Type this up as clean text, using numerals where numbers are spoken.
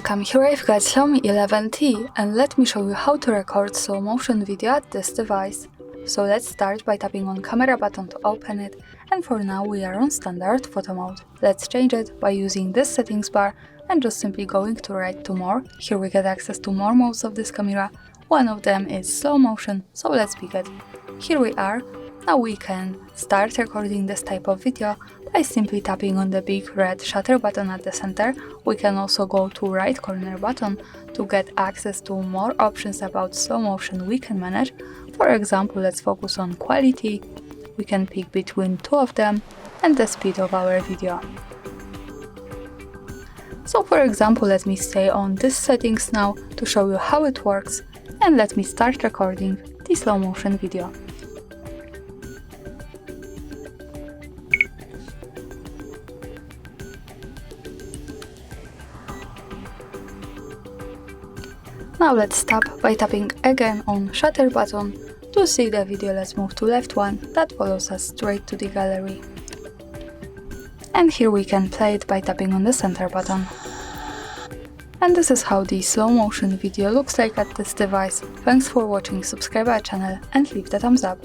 welcome, here I've got Xiaomi 11T and let me show you how to record slow motion video at this device. So let's start by tapping on camera button to open it, and for now we are on standard photo mode. Let's change it by using this settings bar and just simply going to right to more. Here we get access to more modes of this camera. One of them is slow motion, so let's pick it. Here we are. Now we can start recording this type of video by simply tapping on the big red shutter button at the center. We can also go to right corner button to get access to more options about slow motion we can manage. For example, let's focus on quality. We can pick between two of them and the speed of our video. So for example, let me stay on this settings now to show you how it works, and let me start recording the slow motion video. Now let's stop by tapping again on shutter button. To see the video, let's move to left one that follows us straight to the gallery. And here we can play it by tapping on the center button. And this is how the slow motion video looks like at this device. Thanks for watching, subscribe our channel and leave the thumbs up.